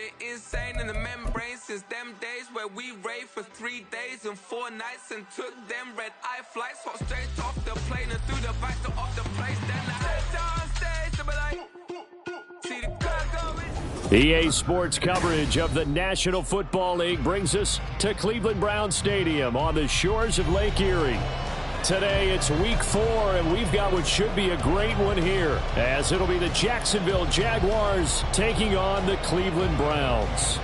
been insane in the membrane since them days where we raved for 3 days and 4 nights and took them red-eye flights, hot straight off the plane and through the back door of the place. Then I head on stage to be like, see the crowd going. EA Sports coverage of the National Football League brings us to Cleveland Browns Stadium on the shores of Lake Erie. Today it's week 4, and we've got what should be a great one here, as it'll be the Jacksonville Jaguars taking on the Cleveland Browns.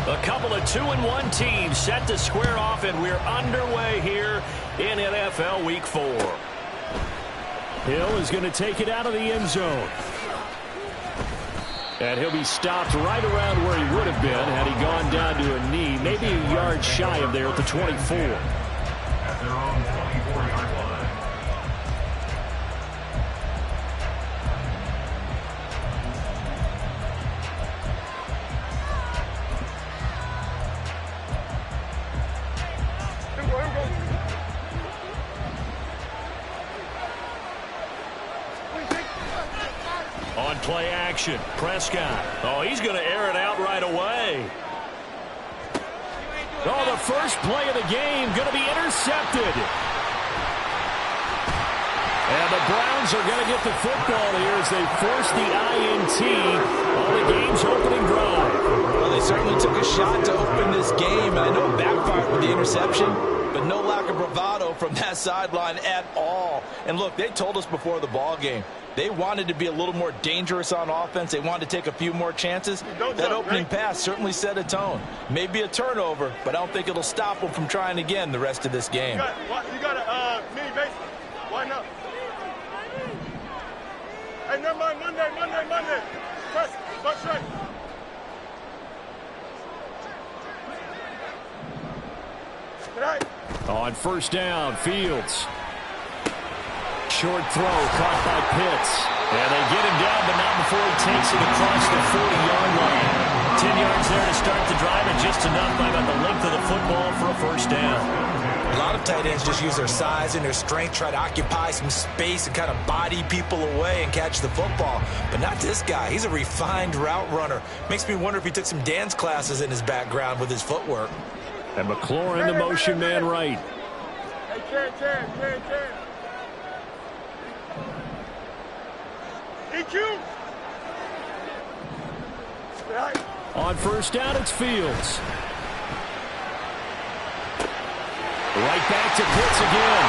A couple of 2-1 teams set to square off, and we're underway here in NFL Week 4. Hill is going to take it out of the end zone. And he'll be stopped right around where he would have been had he gone down to a knee, maybe a yard shy of there at the 24. At their own 24-yard line. On play action, Prescott. Oh, he's going to air it out right away. Oh, the first play of the game going to be intercepted. And the Browns are going to get the football here as they force the INT on the game's opening drive. Well, they certainly took a shot to open this game. I know it backfired with the interception, but no lack of bravado from that sideline at all. And look, they told us before the ball game, they wanted to be a little more dangerous on offense. They wanted to take a few more chances. That opening pass certainly set a tone. Maybe a turnover, but I don't think it'll stop them from trying again the rest of this game. You got a mini base. Why not? Hey, never mind. Monday. Press right. On first down, Fields. Short throw caught by Pitts. And they get him down, but not before he takes it across the 40-yard line. 10 yards there to start the drive, and just enough by about the length of the football for a first down. A lot of tight ends just use their size and their strength, try to occupy some space and kind of body people away and catch the football. But not this guy. He's a refined route runner. Makes me wonder if he took some dance classes in his background with his footwork. And McLaurin, the motion man right. Hey, Ken. EQ. On first down, it's Fields. Right back to Pitts again.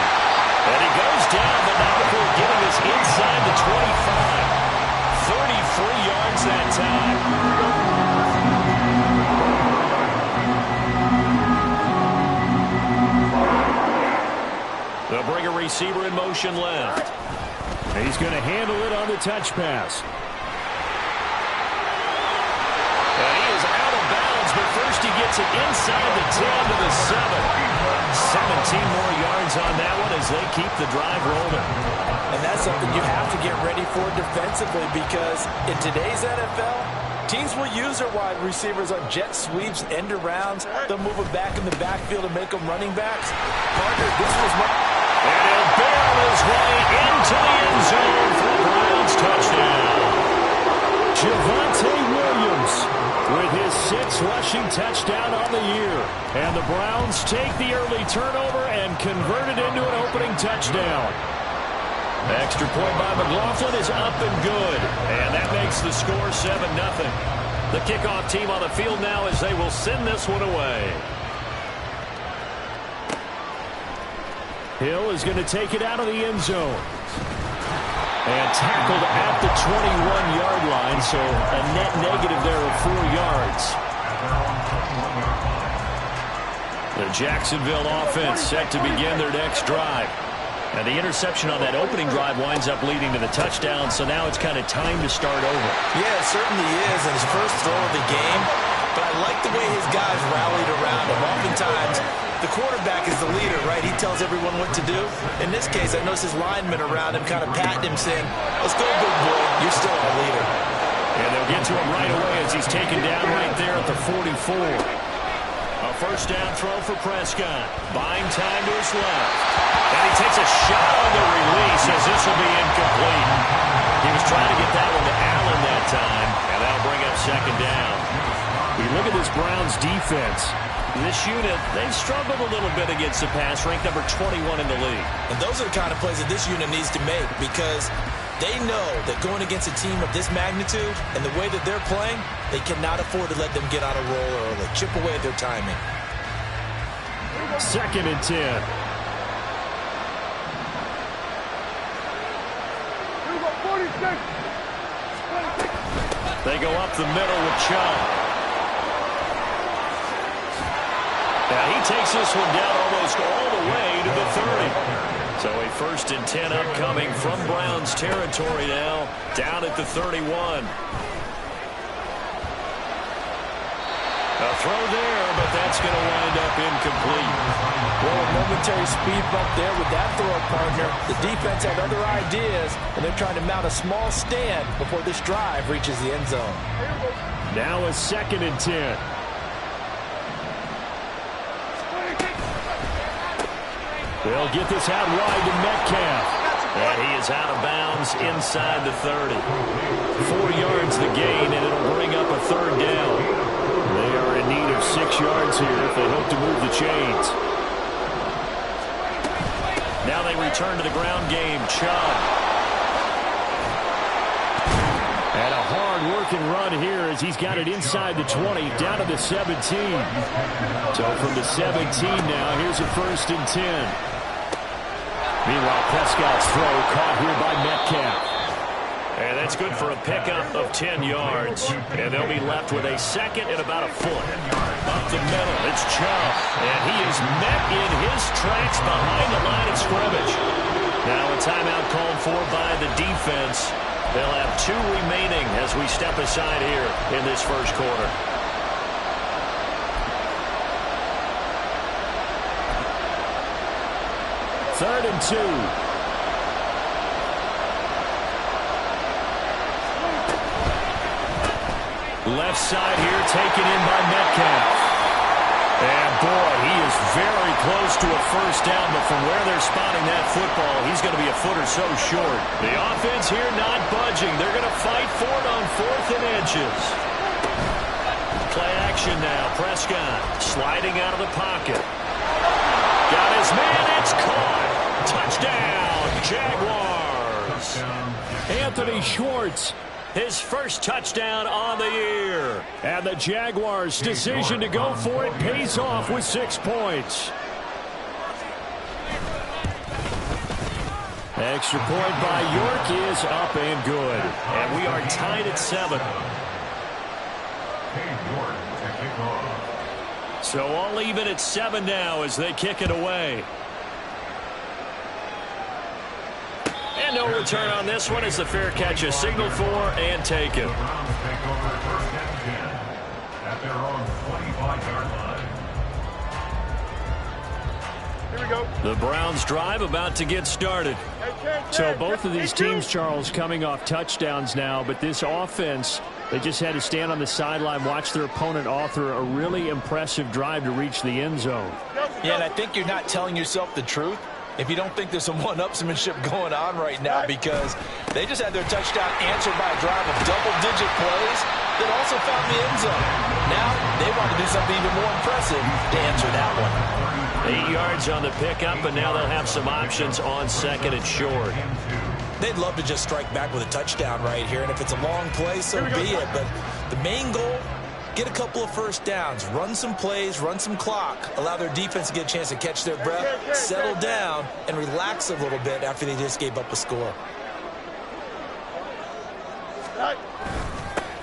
And he goes down, but not before getting us inside the 25. 33 yards that time. They'll bring a receiver in motion left. He's going to handle it on the touch pass. And he is out of bounds, but first he gets it inside the 10 to the 7. 17 more yards on that one as they keep the drive rolling. And that's something you have to get ready for defensively, because in today's NFL, teams will use their wide receivers on jet sweeps, end arounds. They'll move them back in the backfield and make them running backs. Partner, this was one. And he'll barrel his way into the end zone for the Browns touchdown. Javonte Williams with his 6th rushing touchdown on the year. And the Browns take the early turnover and convert it into an opening touchdown. Extra point by McLaughlin is up and good. And that makes the score 7-0. The kickoff team on the field now as they will send this one away. Hill is going to take it out of the end zone. And tackled at the 21-yard line, so a net negative there of 4 yards. The Jacksonville offense set to begin their next drive. And the interception on that opening drive winds up leading to the touchdown, so now it's kind of time to start over. Yeah, it certainly is, and his first throw of the game. But I like the way his guys rallied around him. Oftentimes, the quarterback is the leader, right? He tells everyone what to do. In this case, I noticed his linemen around him kind of patting him, saying, "Let's go, big boy. You're still our leader." And they'll get to him right away as he's taken down right there at the 44. A first down throw for Prescott. Buying time to his left. And he takes a shot on the release as this will be incomplete. at this Browns defense. This unit, they've struggled a little bit against the pass, ranked number 21 in the league. And those are the kind of plays that this unit needs to make because they know that going against a team of this magnitude and the way that they're playing, they cannot afford to let them get on a roll early. Chip away at their timing. 2nd and 10. They go up the middle with Chubb. Now he takes this one down almost all the way to the 30. So a 1st and 10 upcoming from Browns territory now, down at the 31. A throw there, but that's going to wind up incomplete. Well, a momentary speed bump there with that throw, partner. The defense had other ideas, and they're trying to mount a small stand before this drive reaches the end zone. Now a 2nd and 10. They'll get this out wide to Metcalf. And he is out of bounds inside the 30. 4 yards the gain, and it'll bring up a 3rd down. They are in need of 6 yards here if they hope to move the chains. Now they return to the ground game. Chubb. And a hard-working run here as he's got it inside the 20, down to the 17. So from the 17 now, here's a 1st and 10. Meanwhile, Prescott's throw caught here by Metcalf. And that's good for a pickup of 10 yards. And they'll be left with a 2nd and about a foot. Up the middle, it's Chubb. And he is met in his tracks behind the line of scrimmage. Now a timeout called for by the defense. They'll have 2 remaining as we step aside here in this 1st quarter. Third and 2. Left side here taken in by Metcalf. And boy, he is very close to a 1st down, but from where they're spotting that football, he's going to be a foot or so short. The offense here not budging. They're going to fight for it on 4th and inches. Play action now. Prescott sliding out of the pocket. Got his man. It's caught. Touchdown, Jaguars. Anthony Schwartz. His 1st touchdown on the year. And the Jaguars' decision to go for it pays off with 6 points. Extra point by York is up and good. And we are tied at 7. So all even at 7 now as they kick it away. And no return on this one as the fair catch is signaled for and taken. At their own 25-yard line. Here we go. The Browns drive about to get started. So both of these teams, Charles, coming off touchdowns now, but this offense, they just had to stand on the sideline, watch their opponent author a really impressive drive to reach the end zone. Yeah, and I think you're not telling yourself the truth if you don't think there's some one-upsmanship going on right now, because they just had their touchdown answered by a drive of double-digit plays that also found the end zone. Now they want to do something even more impressive to answer that one. 8 yards on the pickup, and now they'll have some options on 2nd and short. They'd love to just strike back with a touchdown right here, and if it's a long play, so be it. But the main goal, get a couple of 1st downs, run some plays, run some clock, allow their defense to get a chance to catch their breath, settle down, and relax a little bit after they just gave up a score.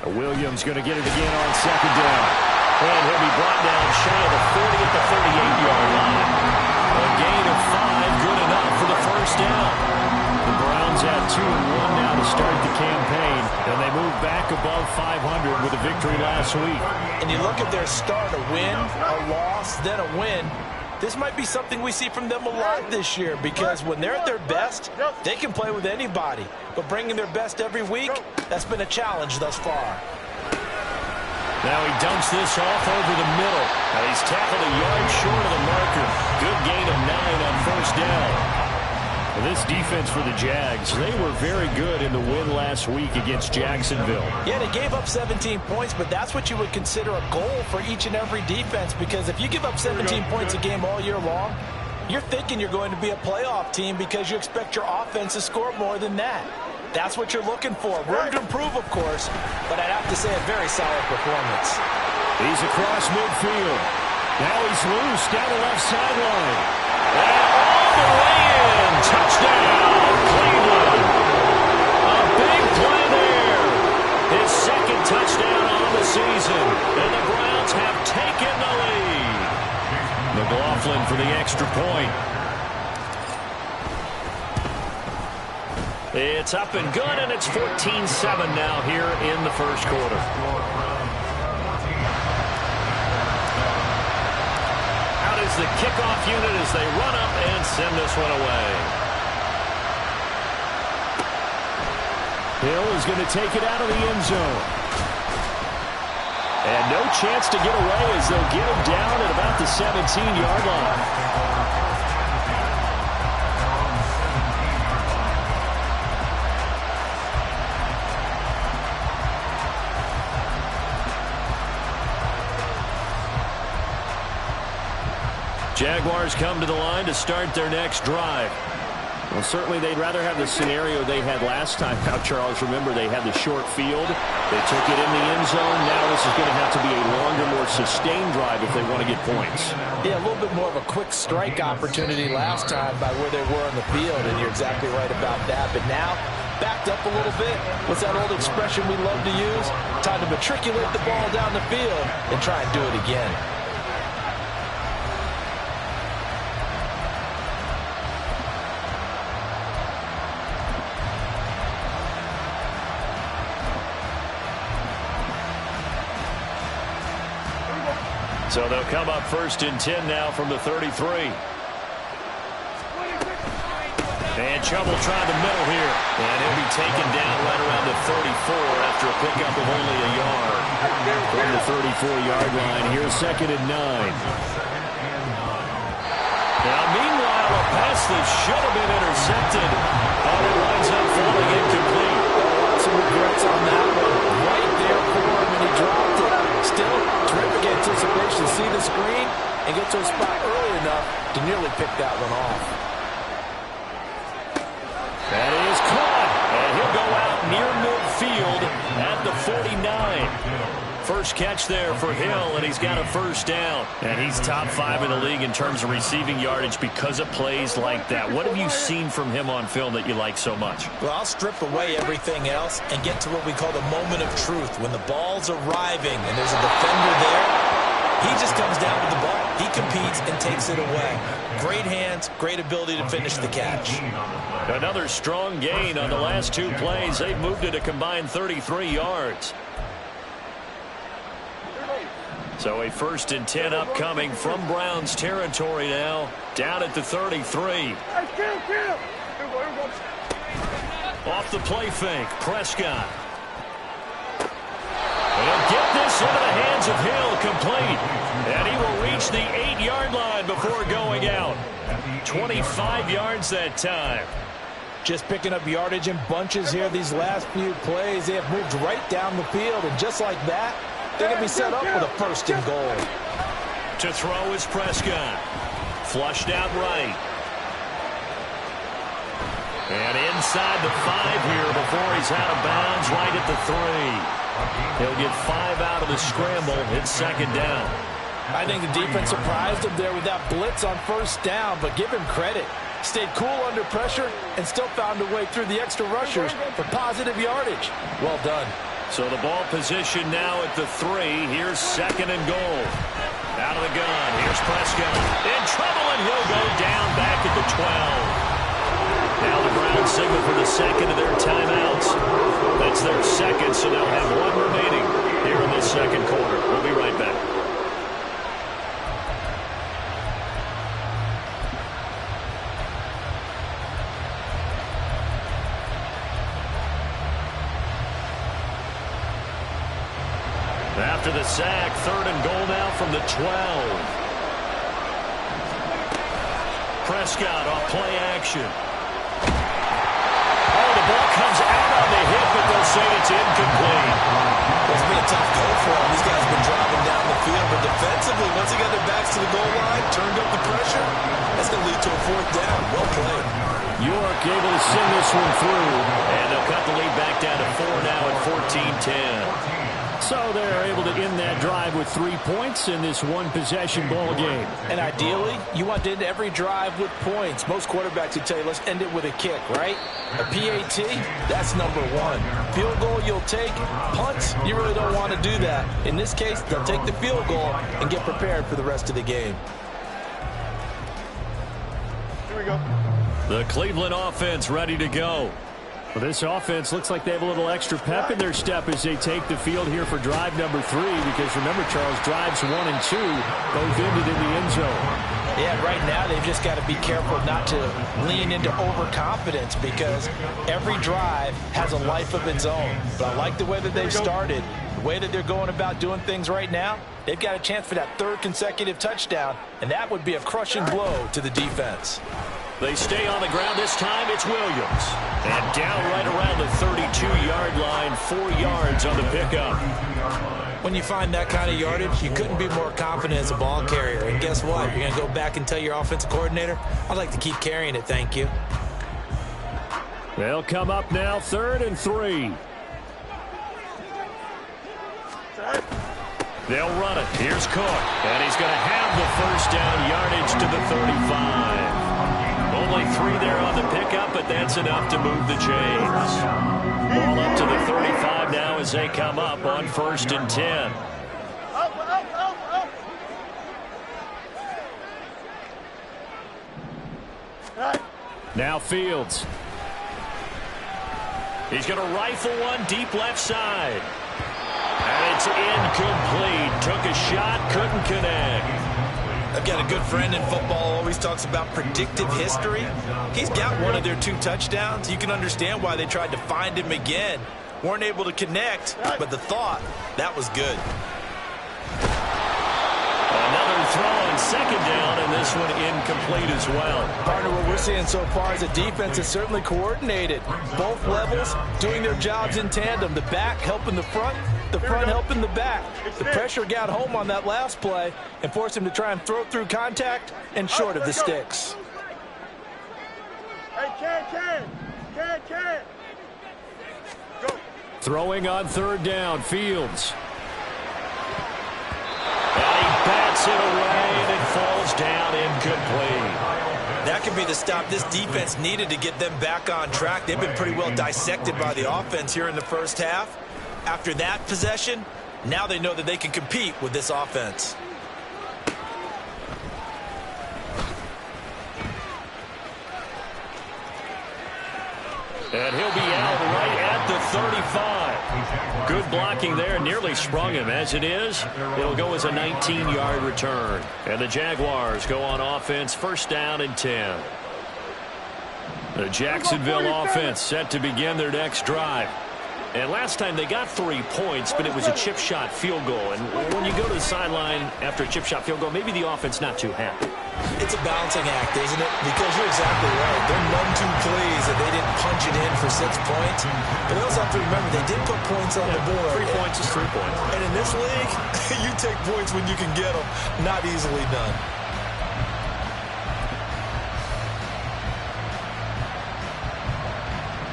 Williams going to get it again on 2nd down. And he'll be brought down shy of the 40 at the 38-yard line. A gain of 5, good enough for the 1st down. The Browns have 2-1 now to start the campaign, and they move back above 500 with a victory last week. And you look at their start, a win, a loss, then a win. This might be something we see from them a lot this year, because when they're at their best, they can play with anybody. But bringing their best every week, that's been a challenge thus far. Now he dumps this off over the middle. Now he's tackled a yard short of the marker. Good gain of 9 on 1st down. And this defense for the Jags, they were very good in the win last week against Jacksonville. Yeah, they gave up 17 points, but that's what you would consider a goal for each and every defense, because if you give up 17 points a game all year long, you're thinking you're going to be a playoff team because you expect your offense to score more than that. That's what you're looking for. Room to improve, of course, but I'd have to say a very solid performance. He's across midfield. Now he's loose down the left sideline. And all the way in. Touchdown, Cleveland. A big play there. His second touchdown on the season. And the Browns have taken the lead. McLaughlin for the extra point. It's up and good, and it's 14-7 now here in the first quarter. Out is the kickoff unit as they run up and send this one away. Hill is going to take it out of the end zone. And no chance to get away as they'll get him down at about the 17-yard line. Jaguars come to the line to start their next drive. Well, certainly they'd rather have the scenario they had last time. Now, Charles, remember, they had the short field. They took it in the end zone. Now this is going to have to be a longer, more sustained drive if they want to get points. Yeah, a little bit more of a quick strike opportunity last time by where they were on the field, and you're exactly right about that. But now, backed up a little bit. What's that old expression we love to use? Time to matriculate the ball down the field and try and do it again. So they'll come up 1st and 10 now from the 33. And trouble trying the middle here. And he'll be taken down right around the 34 after a pickup of only a yard. From the 34-yard line, here's 2nd and 9. Now, meanwhile, a pass that should have been intercepted. But it winds up falling incomplete. Some regrets on that one. Right there for him, and he dropped it. Still, terrific anticipation. See the screen and get to a spot early enough to nearly pick that one off. That is caught, and he'll go out near midfield at the 49. First catch there for Hill, and he's got a first down. And he's top 5 in the league in terms of receiving yardage because of plays like that. What have you seen from him on film that you like so much? Well, I'll strip away everything else and get to what we call the moment of truth. When the ball's arriving and there's a defender there, he just comes down to the ball. He competes and takes it away. Great hands, great ability to finish the catch. Another strong gain on the last 2 plays. They've moved it a combined 33 yards. So a 1st and 10 upcoming from Browns territory now. Down at the 33. Off the play fake, Prescott. He'll get this into the hands of Hill, complete. And he will reach the 8-yard line before going out. 25 yards that time. Just picking up yardage in bunches here these last few plays. They have moved right down the field, and just like that, they're going to be set up with a 1st and goal. To throw is Prescott. Flushed out right. And inside the 5 here before he's out of bounds right at the 3. He'll get 5 out of the scramble. It's 2nd down. I think the defense surprised him there with that blitz on 1st down, but give him credit. Stayed cool under pressure and still found a way through the extra rushers for positive yardage. Well done. So the ball position now at the 3. Here's 2nd and goal. Out of the gun. Here's Prescott. In trouble, and he'll go down back at the 12. Now the Browns signal for the 2nd of their timeouts. That's their 2nd, so they'll have 1 remaining here in this 2nd quarter. We'll be right back. After the sack, 3rd and goal now from the 12. Prescott off play action. tough go for him. These guys have been driving down the field, but defensively, once they got their backs to the goal line, turned up the pressure, that's going to lead to a 4th down. Well played. York able to send this one through, and they'll cut the lead back down to 4 now at 14-10. So they're able to end that drive with 3 points in this one-possession ball game. And ideally, you want to end every drive with points. Most quarterbacks would tell you, let's end it with a kick, right? A PAT, that's number 1. Field goal you'll take. Punts, you really don't want to do that. In this case, they'll take the field goal and get prepared for the rest of the game. Here we go. The Cleveland offense ready to go. Well, this offense looks like they have a little extra pep in their step as they take the field here for drive number 3, because remember, Charles, drives 1 and 2 both ended in the end zone. Yeah, right now they've just got to be careful not to lean into overconfidence, because every drive has a life of its own. But I like the way that they've started, the way that they're going about doing things right now. They've got a chance for that 3rd consecutive touchdown, and that would be a crushing blow to the defense. They stay on the ground this time. It's Williams. And down right around the 32-yard line, 4 yards on the pickup. When you find that kind of yardage, you couldn't be more confident as a ball carrier. And guess what? You're going to go back and tell your offensive coordinator, I'd like to keep carrying it, thank you. They'll come up now, 3rd and 3. They'll run it. Here's Cook. And he's going to have the 1st down, yardage to the 35. Only 3 there on the pickup, but that's enough to move the chains. Ball up to the 35 now as they come up on 1st and 10. Now Fields. He's going to rifle one deep left side. And it's incomplete. Took a shot, couldn't connect. I've got a good friend in football, always talks about predictive history. He's got one of their 2 touchdowns. You can understand why they tried to find him again. Weren't able to connect, but the thought, that was good. Another throw and 2nd down, and this one incomplete as well. Partner, what we're seeing so far is the defense is certainly coordinated. Both levels doing their jobs in tandem. The back helping the front helping the back. The pressure got home on that last play and forced him to try and throw through contact and short of the sticks. Hey, Ken. Go. Throwing on 3rd down, Fields. And he bats it away, and it falls down incomplete. That could be the stop this defense needed to get them back on track. They've been pretty well dissected by the offense here in the 1st half. After that possession, now they know that they can compete with this offense. And he'll be out right at the 35. Good blocking there, nearly sprung him. As it is, it'll go as a 19-yard return. And the Jaguars go on offense, 1st down and 10. The Jacksonville offense set to begin their next drive. And last time they got 3 points, but it was a chip shot field goal. And when you go to the sideline after a chip shot field goal, maybe the offense not too happy. It's a balancing act, isn't it? Because you're exactly right. They're none too pleased that they didn't punch it in for 6 points. But they also have to remember they did put points on the board. 3 points is 3 points. And in this league, you take points when you can get them. Not easily done.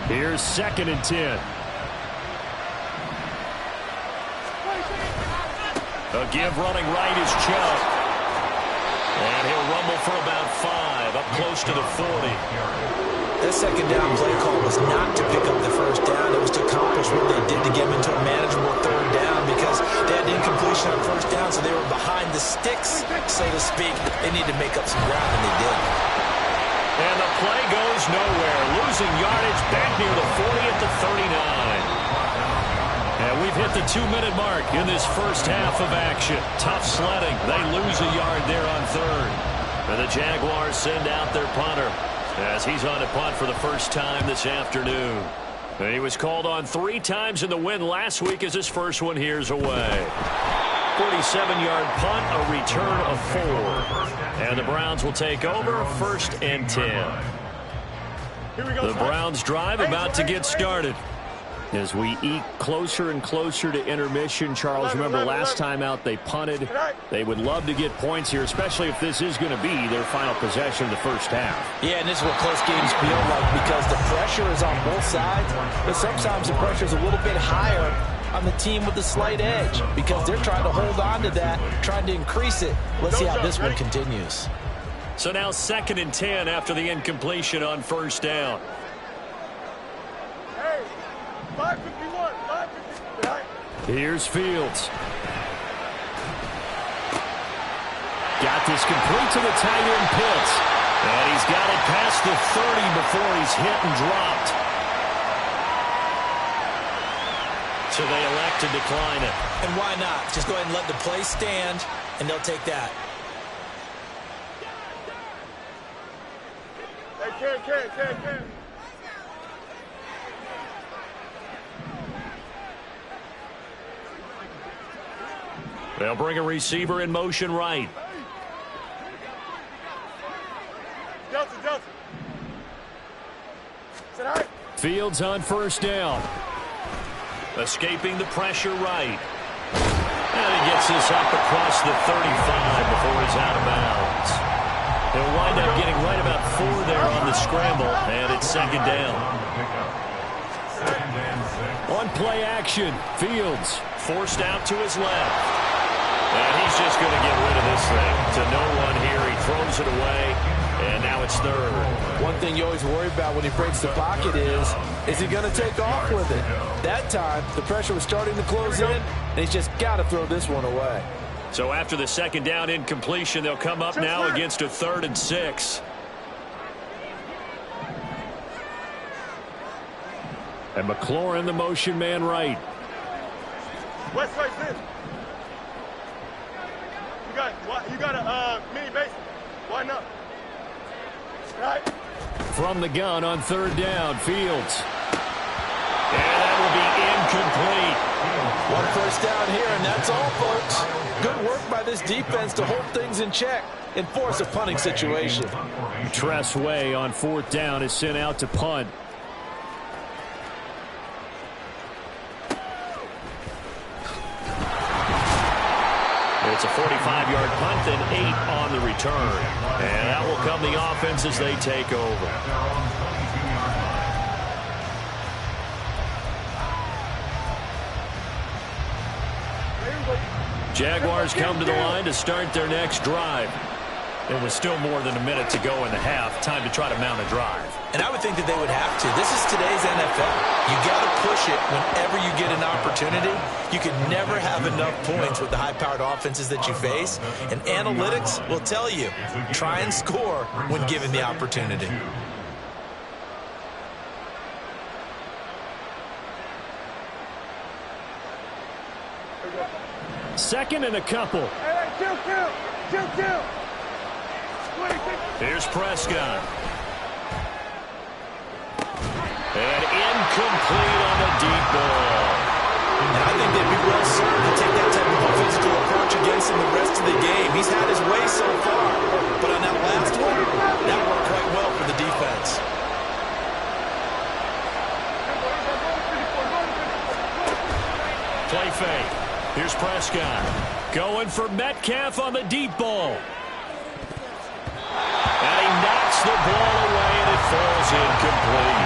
Here's 2nd and 10. A give running right is Chubb. And he'll rumble for about 5, up close to the 40. That 2nd down play call was not to pick up the 1st down. It was to accomplish what they did to get them into a manageable 3rd down, because they had incompletion on 1st down, so they were behind the sticks, so to speak. They needed to make up some ground, and they did. And the play goes nowhere. Losing yardage back near the 40 at the 39. And we've hit the 2-minute mark in this 1st half of action. Tough sledding. They lose a yard there on 3rd. And the Jaguars send out their punter as he's on a punt for the 1st time this afternoon. And he was called on 3 times in the win last week as his first one here's away. 47-yard punt, a return of 4. And the Browns will take over, 1st and 10. Here we go. The Browns drive about to get started. As we eke closer and closer to intermission, Charles, remember last time out they punted. They would love to get points here, especially if this is going to be their final possession of the first half. Yeah, and this is what close games feel like because the pressure is on both sides, but sometimes the pressure is a little bit higher on the team with the slight edge because they're trying to hold on to that, trying to increase it. Let's see how this one continues. So now 2nd and 10 after the incompletion on first down. Hey, 551, 551. Here's Fields. Got this complete to the tight end Pitts. And he's got it past the 30 before he's hit and dropped. So they elect to decline it. And why not? Just go ahead and let the play stand, and they'll take that. Hey, Ken. They'll bring a receiver in motion right. Delta. Sit high. Fields on first down. Escaping the pressure right. And he gets this up across the 35 before he's out of bounds. He'll wind up getting right about 4 there on the scramble, and it's 2nd down. On play action, Fields forced out to his left. And he's just going to get rid of this thing to no one here. He throws it away, and now it's 3rd. One thing you always worry about when he breaks the pocket is he going to take off with it? That time, the pressure was starting to close in, and he's just got to throw this one away. So after the 2nd down incompletion, they'll come up now against a 3rd and 6. And McLaurin, the motion man right. West side this. You got a mini base. Why not? Right. From the gun on 3rd down, Fields. And that will be incomplete. One first down here, and that's all, folks. Good work by this defense to hold things in check and force a punting situation. Tress Way on 4th down is sent out to punt. It's a 45-yard punt and 8 on the return. And that will come the offense as they take over. Jaguars come to the line to start their next drive. There was still more than a minute to go in the half. Time to try to mount a drive. And I would think that they would have to. This is today's NFL. You got to push it whenever you get an opportunity. You can never have enough points with the high-powered offenses that you face. And analytics will tell you, try and score when given the opportunity. Second and a couple. Hey, kill. Here's Prescott. And incomplete on the deep ball. And I think they'd be well served to take that type of physical approach against him the rest of the game. He's had his way so far. But on that last one, that worked quite well for the defense. Play fake. Here's Prescott. Going for Metcalf on the deep ball. And he knocks the ball away, and it falls incomplete.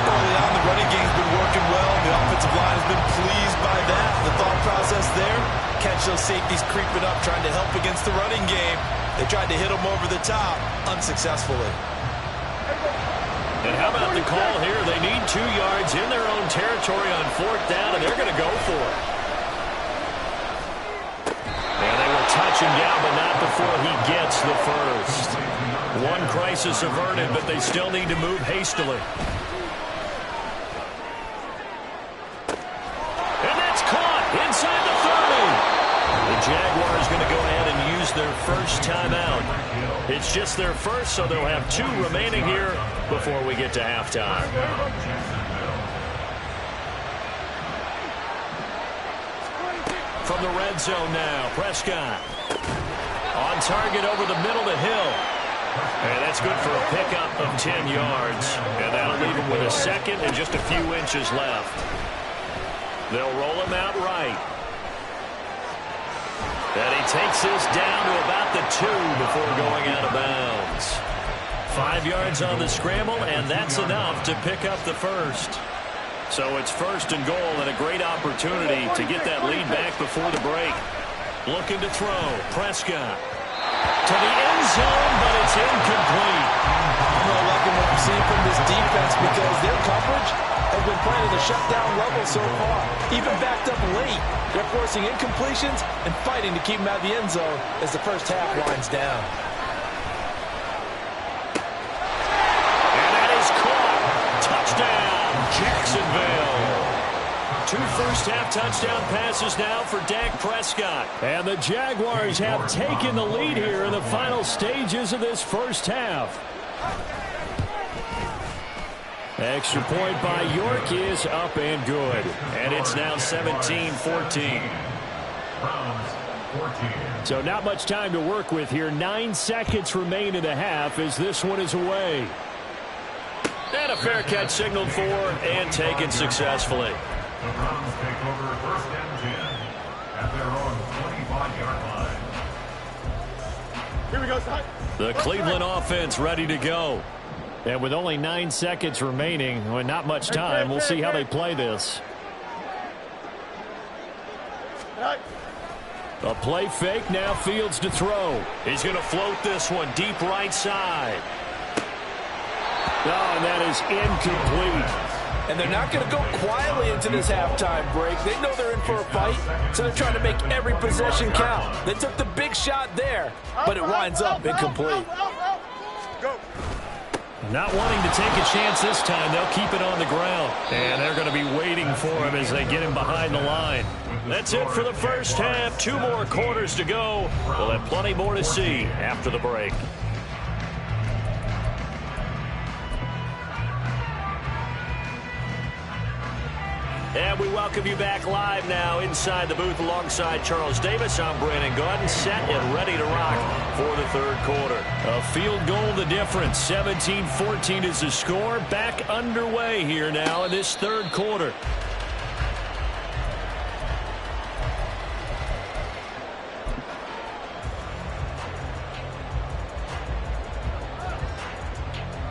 Early on, the running game's been working well. The offensive line has been pleased by that. The thought process there, catch those safeties creeping up, trying to help against the running game. They tried to hit them over the top, unsuccessfully. And how about the call here? They need 2 yards in their own territory on 4th down, and they're going to go for it. And they will touch him down, but not before he gets the first. One crisis averted, but they still need to move hastily. And that's caught inside the 30. The Jaguars going to go ahead and use their first timeout. It's just their first, so they'll have 2 remaining here before we get to halftime. From the red zone now, Prescott. On target over the middle to Hill. And that's good for a pickup of 10 yards. And that'll leave him with a second and just a few inches left. They'll roll him out right. And he takes this down to about the 2 before going out of bounds. 5 yards on the scramble, and that's enough to pick up the first. So it's first and goal, and a great opportunity to get that lead back before the break. Looking to throw. Prescott to the end zone, but it's incomplete. I'm not liking what I'm seeing from this defense because their coverage has been playing at a shutdown level so far. Even backed up late, they're forcing incompletions and fighting to keep them out of the end zone as the first half winds down. And that is caught. Touchdown, Jacksonville. 2 first-half touchdown passes now for Dak Prescott. And the Jaguars have taken the lead here in the final stages of this first half. Extra point by York is up and good. And it's now 17-14. So not much time to work with here. 9 seconds remain in the half as this one is away. And a fair catch signaled for and taken successfully. The Browns take over first and 10 at their own 25-yard line. Here we go, son. The Cleveland offense ready to go. And with only 9 seconds remaining, well, not much time, we'll see how they play this. A play fake, now Fields to throw. He's going to float this one deep right side. Oh, and that is incomplete. And they're not going to go quietly into this halftime break. They know they're in for a fight, so they're trying to make every possession count. They took the big shot there, but it winds up incomplete. Go. Not wanting to take a chance this time, they'll keep it on the ground. And they're going to be waiting for him as they get him behind the line. That's it for the first half. 2 more quarters to go. We'll have plenty more to see after the break. And we welcome you back live now inside the booth alongside Charles Davis. I'm Brandon Gaudin, set and ready to rock for the third quarter. A field goal the difference. 17-14 is the score. Back underway here now in this third quarter.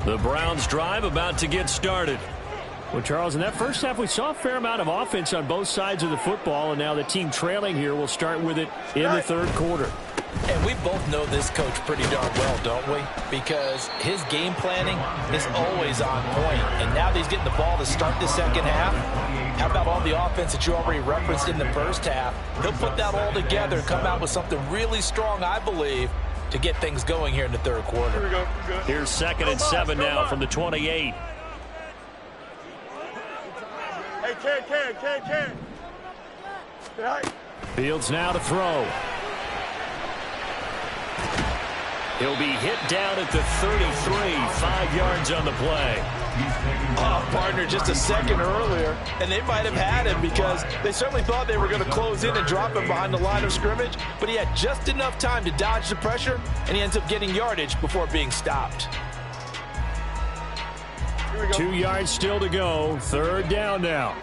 The Browns drive about to get started. Well, Charles, in that first half, we saw a fair amount of offense on both sides of the football, and now the team trailing here will start with it in the third quarter. And we both know this coach pretty darn well, don't we? Because his game planning is always on point. And now that he's getting the ball to start the second half, how about all the offense that you already referenced in the first half? He'll put that all together and come out with something really strong, I believe, to get things going here in the third quarter. Here we go. Here's 2nd and 7 now from the 28. Hey, Ken. All right. Fields now to throw. He'll be hit down at the 33, 5 yards on the play. Oh, partner, just a second earlier, and they might have had him because they certainly thought they were going to close in and drop him behind the line of scrimmage, but he had just enough time to dodge the pressure, and he ends up getting yardage before being stopped. 2 yards still to go. Third down now.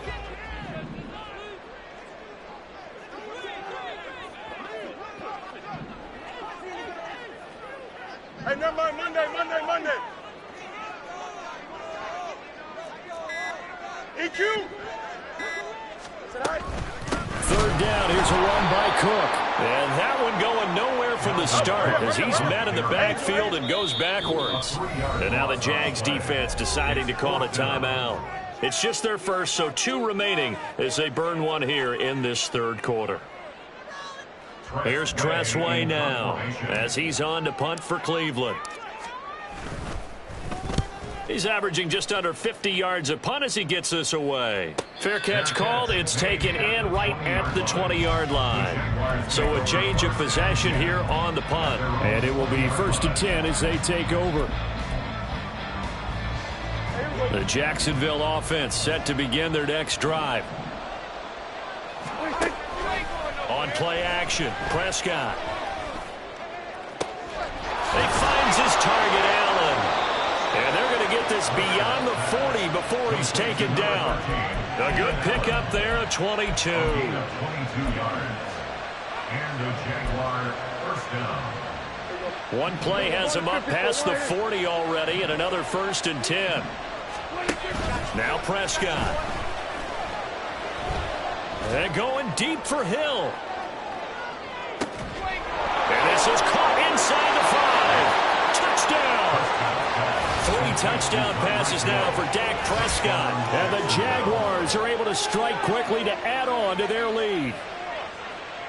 Hey, never mind. Monday. EQ. Third down. Here's a run by Cook. And that one going nowhere from the start as he's met in the backfield and goes backwards. And now the Jags defense deciding to call a timeout. It's just their first, so 2 remaining as they burn one here in this third quarter. Here's Tressway now as he's on to punt for Cleveland. He's averaging just under 50 yards a punt as he gets this away. Fair catch called. It's taken in right at the 20-yard line. So a change of possession here on the punt. And it will be 1st and 10 as they take over. The Jacksonville offense set to begin their next drive. On play action, Prescott. He finds his target out. And they're going to get this beyond the 40 before he's taken down. A good pickup there of 22. 22 yards. And the Jaguar first down. One play has him up past the 40 already, and another 1st and 10. Now Prescott. They're going deep for Hill. And this is caught inside the 5. Touchdown. 3 touchdown passes now for Dak Prescott. And the Jaguars are able to strike quickly to add on to their lead.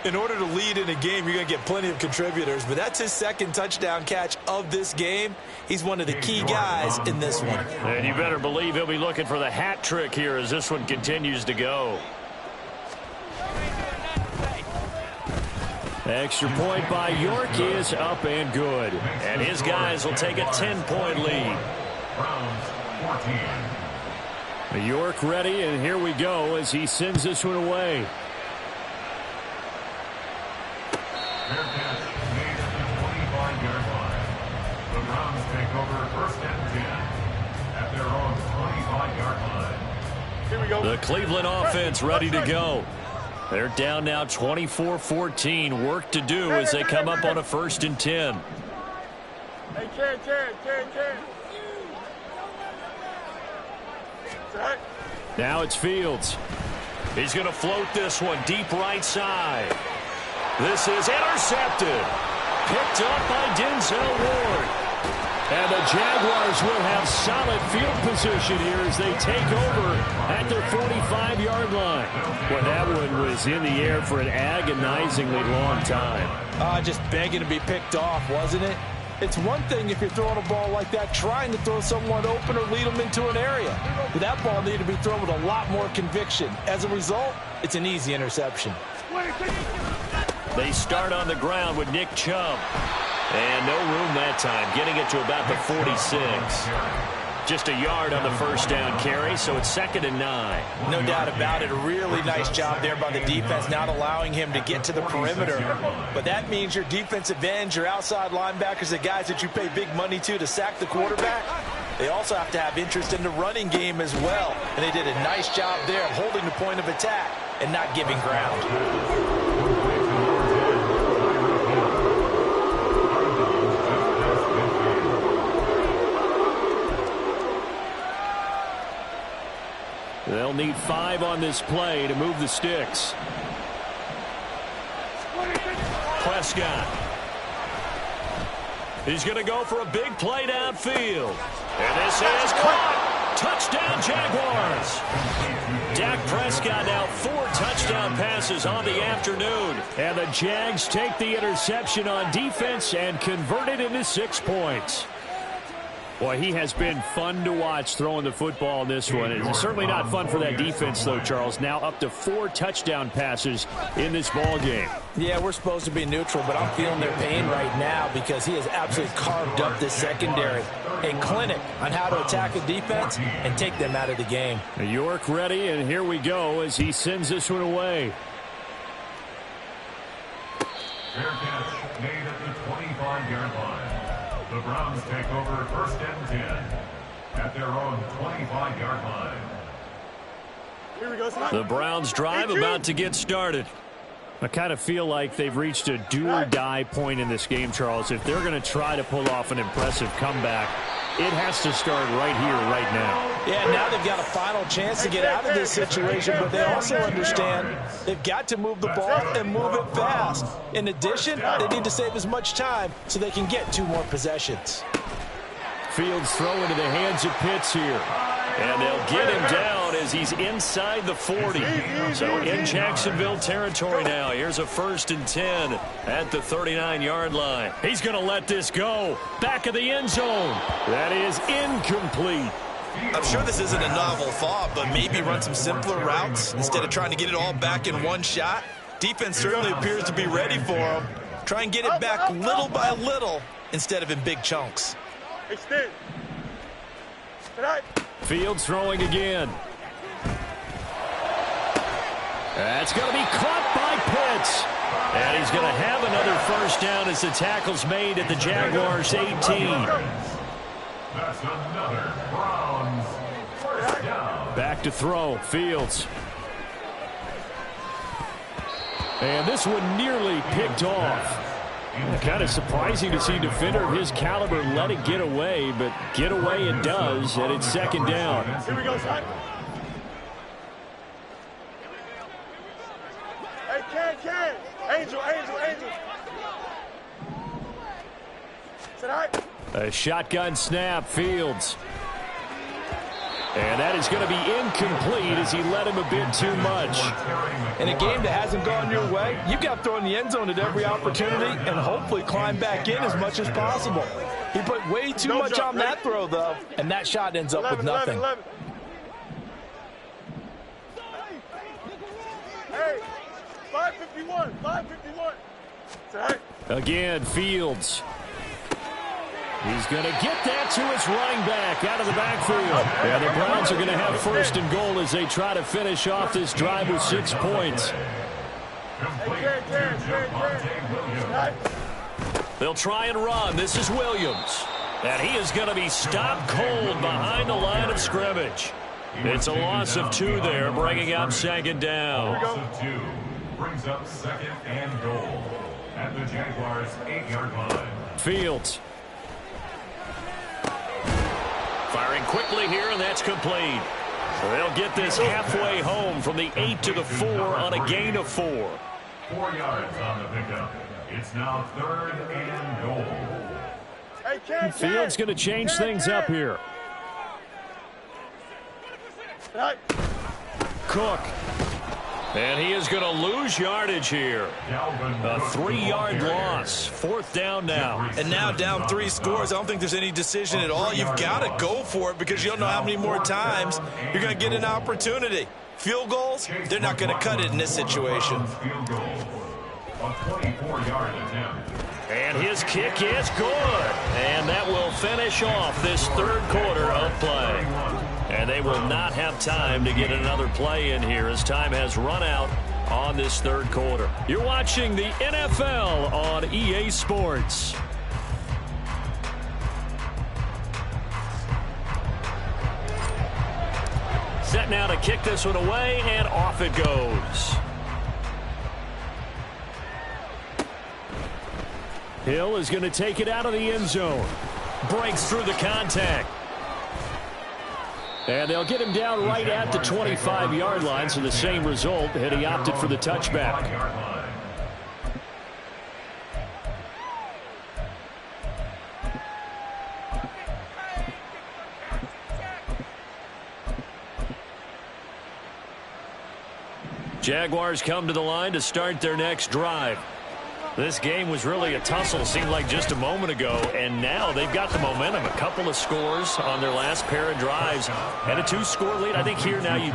In order to lead in a game, you're going to get plenty of contributors, but that's his 2nd touchdown catch of this game. He's one of the key guys in this one. And you better believe he'll be looking for the hat trick here as this one continues to go. Extra point by York is up and good. And his guys will take a 10-point lead. Browns 14. York ready, and here we go as he sends this one away. Fair catch made at the 25-yard line. The Browns take over 1st and 10 at their own 25-yard line. Here we go. The Cleveland offense ready to go. They're down now 24-14. Work to do as they come up on a 1st and 10. Hey, Ken. Now it's Fields. He's going to float this one deep right side. This is intercepted. Picked up by Denzel Ward. And the Jaguars will have solid field position here as they take over at their 45-yard line. Well, that one was in the air for an agonizingly long time. Just begging to be picked off, wasn't it? It's one thing if you're throwing a ball like that, trying to throw someone open or lead them into an area. But that ball needed to be thrown with a lot more conviction. As a result, it's an easy interception. They start on the ground with Nick Chubb. And no room that time, getting it to about the 46. Just a yard on the 1st down carry, so it's 2nd and 9. No doubt about it. A really nice job there by the defense, not allowing him to get to the perimeter. But that means your defensive ends, your outside linebackers, the guys that you pay big money to sack the quarterback, they also have to have interest in the running game as well. And they did a nice job there of holding the point of attack and not giving ground. They'll need 5 on this play to move the sticks. Prescott. He's going to go for a big play downfield. And this is caught. Touchdown, Jaguars. Dak Prescott now 4 touchdown passes on the afternoon. And the Jags take the interception on defense and convert it into 6 points. Boy, he has been fun to watch throwing the football in this one. It's certainly not fun for that defense, though, Charles. Now up to 4 touchdown passes in this ball game. Yeah, we're supposed to be neutral, but I'm feeling their pain right now because he has absolutely carved up this secondary. A clinic on how to attack a defense and take them out of the game. York ready, and here we go as he sends this one away. Fair catch made at the 25-yard line. The Browns take over 1st and 10 at their own 25-yard line. Here we go. The Browns drive about to get started. I kind of feel like they've reached a do-or-die point in this game, Charles. If they're going to try to pull off an impressive comeback, it has to start right here, right now. Yeah, now they've got a final chance to get out of this situation, but they also understand they've got to move the ball and move it fast. In addition, they need to save as much time so they can get 2 more possessions. Fields throw into the hands of Pitts here. And they'll get him down as he's inside the 40. So in Jacksonville territory now. Here's a 1st and 10 at the 39-yard line. He's going to let this go. Back of the end zone. That is incomplete. I'm sure this isn't a novel thought, but maybe run some simpler routes instead of trying to get it all back in one shot. Defense certainly appears to be ready for him. Try and get it back little by little instead of in big chunks. Extend. Tonight. Fields throwing again. That's going to be caught by Pitts. And he's going to have another 1st down as the tackle's made at the Jaguars' 18. That's another Browns first down. Back to throw, Fields. And this one nearly picked off. Kind of surprising to see a defender of his caliber let it get away, but get away it does, and it's second down. Here we go, son. Hey, Ken. Angel. Sit high. A shotgun snap, Fields. And that is going to be incomplete as he led him a bit too much. In a game that hasn't gone your way, you've got to throw in the end zone at every opportunity and hopefully climb back in as much as possible. He put way too much on that throw, though, and that shot ends up with nothing. 11. Hey, 551. Sit high. Again, Fields. He's going to get that to his running back out of the backfield. And the Browns are going to have first and goal as they try to finish off this drive with 6 points. They'll try and run. This is Williams. And he is going to be stopped cold behind the line of scrimmage. It's a loss of 2 there, bringing up second down. Loss of 2 brings up second and goal at the Jaguars' 8-yard line. Fields. Firing quickly here, and that's complete. They'll get this halfway home from the 8 to the 4 on a gain of 4. 4 yards on the pickup. It's now third and goal. Hey, Ken. Fields going to change things up here. Sit high. Cook. And he is going to lose yardage here. A 3-yard loss. 4th down now. And now down 3 scores. I don't think there's any decision at all. You've got to go for it because you don't know how many more times you're going to get an opportunity. Field goals, they're not going to cut it in this situation. Field goal. A 24-yard attempt. And his kick is good. And that will finish off this 3rd quarter of play. And they will not have time to get another play in here as time has run out on this 3rd quarter. You're watching the NFL on EA Sports. Set now to kick this one away, and off it goes. Hill is going to take it out of the end zone. Breaks through the contact. And they'll get him down right at the 25-yard line, so the same result, and he opted for the touchback. Jaguars come to the line to start their next drive. This game was really a tussle, seemed like just a moment ago, and now they've got the momentum. A couple of scores on their last pair of drives, and a 2-score lead. I think here now you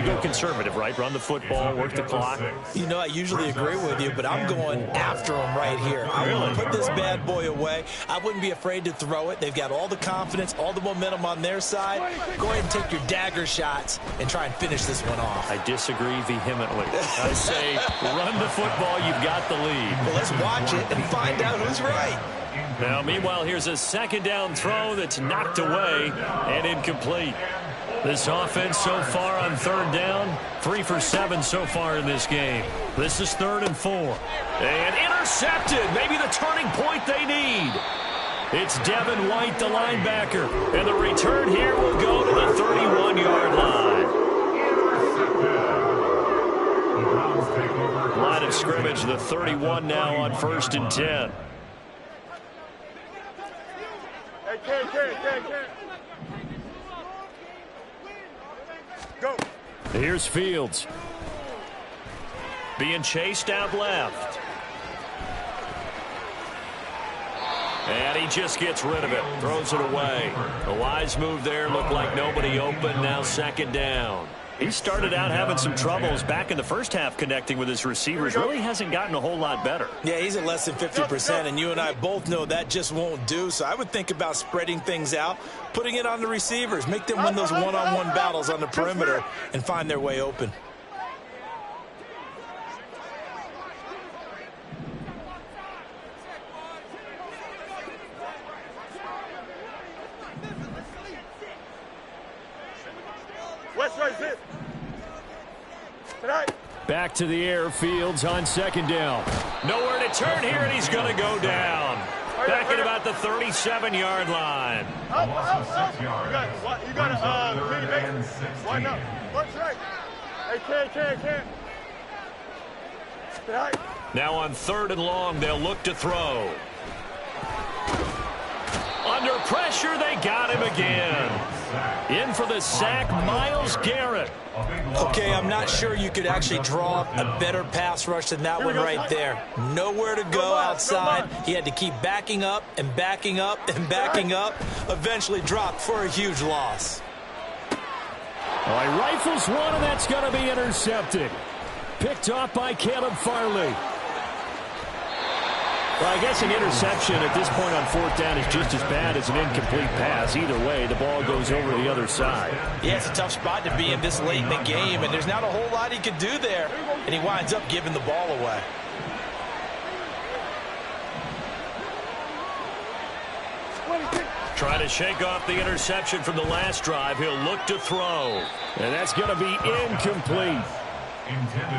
go conservative, right? Run the football, work the clock. You know, I usually agree with you, but I'm going after them right here. I want to put this bad boy away. I wouldn't be afraid to throw it. They've got all the confidence, all the momentum on their side. Go ahead and take your dagger shots and try and finish this one off. I disagree vehemently. I say run the football. You've got the lead. Well, let's watch it and find out who's right. Now, meanwhile, here's a 2nd down throw that's knocked away and incomplete. This offense so far on 3rd down, 3 for 7 so far in this game. This is 3rd and 4. And intercepted. Maybe the turning point they need. It's Devin White, the linebacker. And the return here will go to the 31-yard line. Line of scrimmage, the 31 now on 1st and 10. Hey, Ken. Go. Here's Fields. Being chased out left. And he just gets rid of it. Throws it away. A wise move there. Looked like nobody open. Now 2nd down. He started out having some troubles back in the first half connecting with his receivers. Really hasn't gotten a whole lot better. Yeah, he's at less than 50%, and you and I both know that just won't do. So I would think about spreading things out, putting it on the receivers, make them win those one-on-one battles on the perimeter and find their way open. Back to the air, Fields on second down. Nowhere to turn here, and he's going to go down. Back at about the 37-yard line. Up. You got to mini base. Why not? What's right? Hey, can't. Now on 3rd and long, they'll look to throw. Under pressure, they got him again. In for the sack, Myles Garrett. Okay, I'm not sure you could actually draw a better pass rush than that one right there. Nowhere to go outside. He had to keep backing up and backing up and backing up. Eventually dropped for a huge loss. Well, he rifles one, and that's going to be intercepted. Picked off by Caleb Farley. Well, I guess an interception at this point on 4th down is just as bad as an incomplete pass. Either way, the ball goes over the other side. Yeah, it's a tough spot to be in this late in the game, and there's not a whole lot he could do there, and he winds up giving the ball away. Trying to shake off the interception from the last drive. He'll look to throw. And that's going to be incomplete.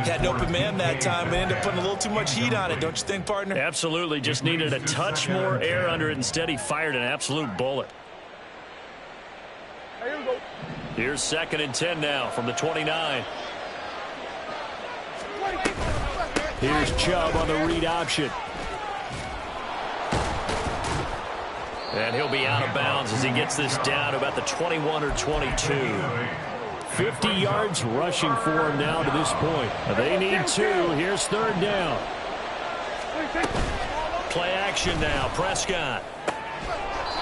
Had an open man that time and ended up putting a little too much heat on it, don't you think, partner? Absolutely. Just needed a touch more air under it. Instead, he fired an absolute bullet. Here's 2nd and 10 now from the 29. Here's Chubb on the read option. And he'll be out of bounds as he gets this down to about the 21 or 22. 50 yards rushing for him now to this point. They need 2. Here's 3rd down. Play action now. Prescott.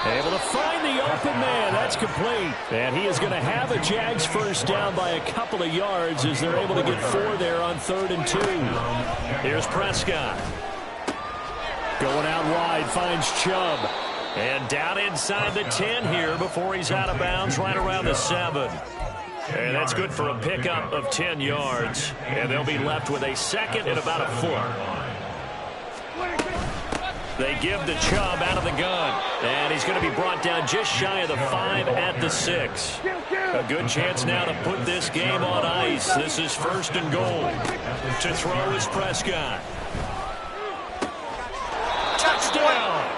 Able to find the open man. That's complete. And he is going to have a Jags first down by a couple of yards as they're able to get 4 there on 3rd and 2. Here's Prescott. Going out wide, finds Chubb. And down inside the 10 here before he's out of bounds right around the 7. And that's good for a pickup of 10 yards. And they'll be left with a 2nd and about a foot. They give to Chubb out of the gun. And he's going to be brought down just shy of the 5 at the 6. A good chance now to put this game on ice. This is 1st and goal. To throw is Prescott. Touchdown!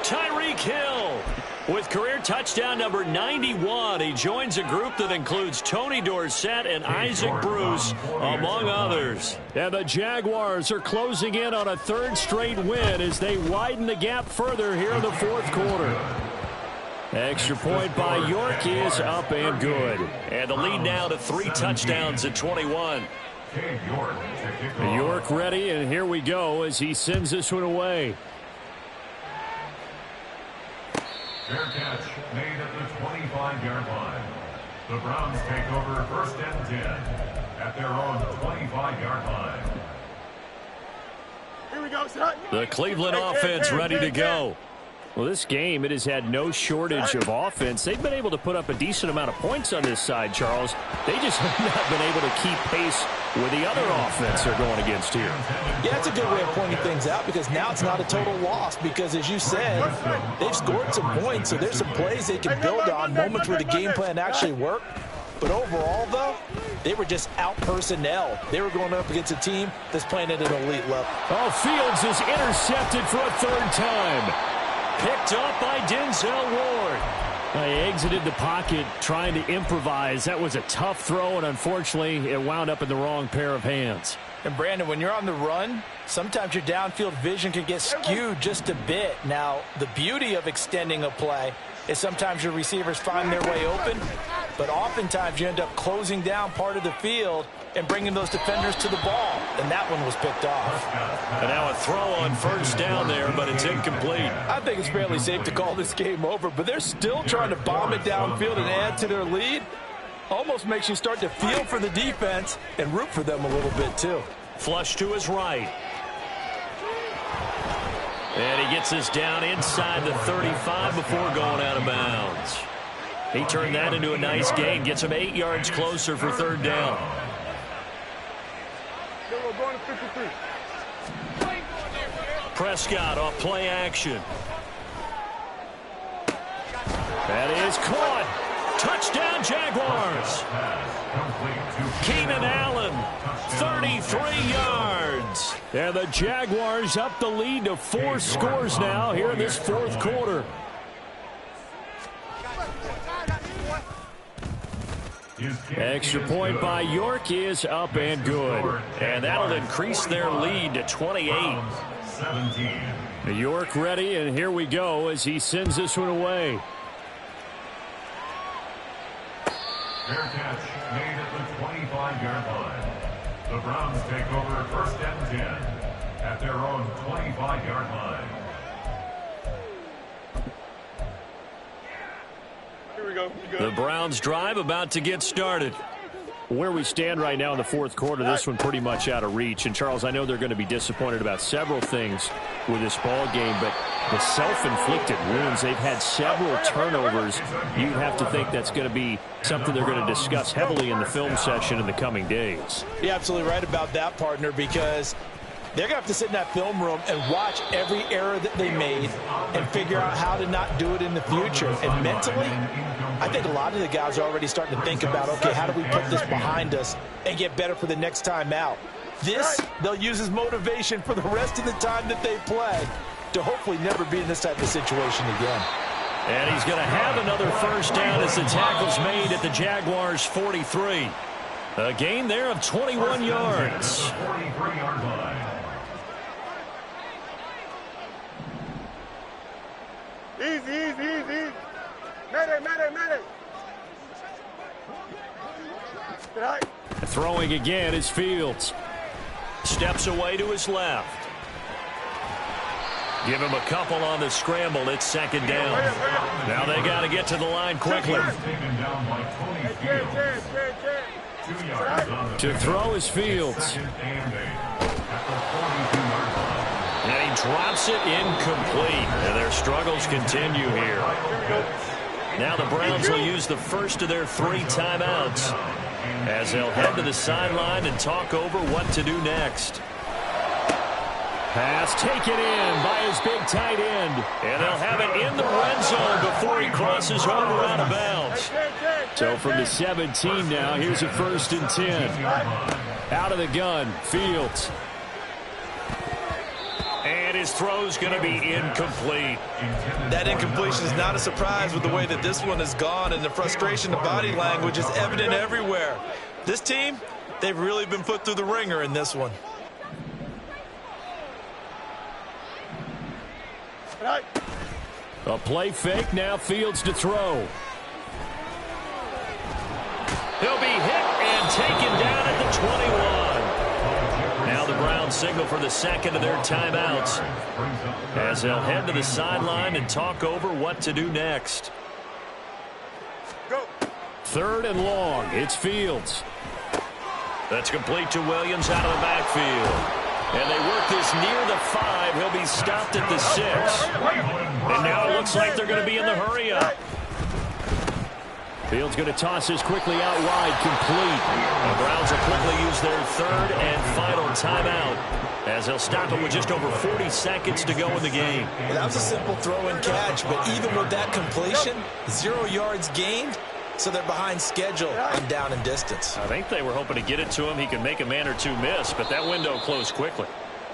Tyreek Hill with career touchdown number 91. He joins a group that includes Tony Dorsett and Isaac Bruce, among others. And the Jaguars are closing in on a 3rd straight win as they widen the gap further here in the 4th quarter. Extra point by York is up and good. And the lead now to 3 touchdowns at 21. York ready, and here we go as he sends this one away. Fair catch made at the 25-yard line. The Browns take over 1st and 10 at their own 25-yard line. Here we go, son. The Cleveland offense ready to go. Well, this game, it has had no shortage of offense. They've been able to put up a decent amount of points on this side, Charles. They just have not been able to keep pace with the other offense they're going against here. Yeah, it's a good way of pointing things out because now it's not a total loss because, as you said, they've scored some points, so there's some plays they can build on, moments where the game plan actually worked. But overall, though, they were just out personnel. They were going up against a team that's playing at an elite level. Oh, Fields is intercepted for a 3rd time. Picked up by Denzel Ward. He exited the pocket trying to improvise. That was a tough throw, and unfortunately, it wound up in the wrong pair of hands. And, Brandon, when you're on the run, sometimes your downfield vision can get skewed just a bit. Now, the beauty of extending a play is sometimes your receivers find their way open, but oftentimes you end up closing down part of the field and bringing those defenders to the ball, and that one was picked off. And now a throw on 1st down there, but it's incomplete. I think it's fairly safe to call this game over, but they're still trying to bomb it downfield and add to their lead. Almost makes you start to feel for the defense and root for them a little bit, too. Flush to his right. And he gets this down inside the 35 before going out of bounds. He turned that into a nice gain, gets him 8 yards closer for 3rd down. Prescott off play action. That is caught. Touchdown, Jaguars. Keenan Allen, 33 yards. And the Jaguars up the lead to 4 scores now here in this fourth quarter. Extra point by York is up and good. And that'll increase their lead to 28. York ready, and here we go as he sends this one away. Fair catch made at the 25-yard line. The Browns take over first and 10 at their own 25-yard line. Here we go. The Browns drive about to get started. Where we stand right now in the fourth quarter, this one pretty much out of reach. And, Charles, I know they're going to be disappointed about several things with this ball game, but the self-inflicted wounds, they've had several turnovers. You'd have to think that's going to be something they're going to discuss heavily in the film session in the coming days. You're absolutely right about that, partner, because they're going to have to sit in that film room and watch every error that they made and figure out how to not do it in the future. And mentally, I think a lot of the guys are already starting to think about, okay, how do we put this behind us and get better for the next time out? This, they'll use as motivation for the rest of the time that they play to hopefully never be in this type of situation again. And he's going to have another first down as the tackle's made at the Jaguars' 43. A gain there of 21 yards. 43-yard line. Easy. Medic. Throwing again is Fields. Steps away to his left. Give him a couple on the scramble. It's second down. Now they got to get to the line quickly. Taken down by Tony Fields. 2 yards on the To throw is Fields. second and 8 at the 42-yard line. And he drops it incomplete. And their struggles continue here. Now the Browns will use the first of their 3 timeouts as they'll head to the sideline and talk over what to do next. Pass taken in by his big tight end. And they'll have it in the red zone before he crosses over out of bounds. So from the 17 now, here's a first and 10. Out of the gun, Fields. And his throw's going to be incomplete. That incompletion is not a surprise with the way that this one has gone, and the frustration, the body language is evident everywhere. This team, they've really been put through the ringer in this one. A play fake, now Fields to throw. He'll be hit and taken down at the 21. Now the Browns signal for the second of their timeouts as they'll head to the sideline and talk over what to do next. Third and long, it's Fields. That's complete to Williams out of the backfield. And they work this near the 5. He'll be stopped at the 6. And now it looks like they're going to be in the hurry-up. Fields going to toss this quickly out wide, complete. The Browns will quickly use their third and final timeout as they'll stop it with just over 40 seconds to go in the game. Well, that was a simple throw and catch, but even with that completion, 0 yards gained, so they're behind schedule on down and distance. I think they were hoping to get it to him. He could make a man or two miss, but that window closed quickly.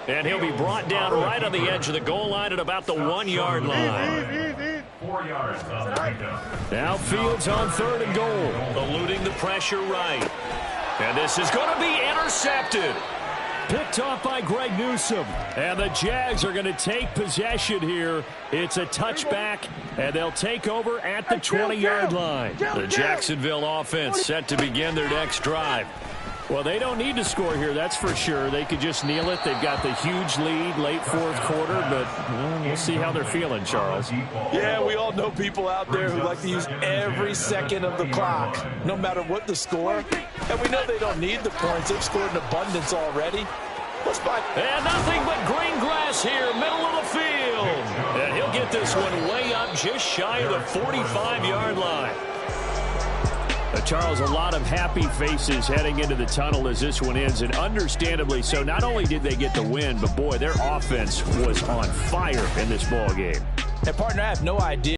And he'll be brought down right on the edge of the goal line at about the 1-yard line. 4 yards on the pickup. Now Fields on third and goal. Eluding the pressure right. And this is going to be intercepted. Picked off by Greg Newsome. And the Jags are going to take possession here. It's a touchback, and they'll take over at the 20-yard line. The Jacksonville offense set to begin their next drive. Well, they don't need to score here, that's for sure. They could just kneel it. They've got the huge lead late fourth quarter, but we'll see how they're feeling, Charles. Yeah, we all know people out there who like to use every second of the clock, no matter what the score. And we know they don't need the points. They've scored in abundance already. Let's buy. And nothing but green grass here, middle of the field. And he'll get this one way up just shy of the 45-yard line. Charles, a lot of happy faces heading into the tunnel as this one ends, and understandably so. Not only did they get the win, but boy, their offense was on fire in this ball game. And partner, I have no idea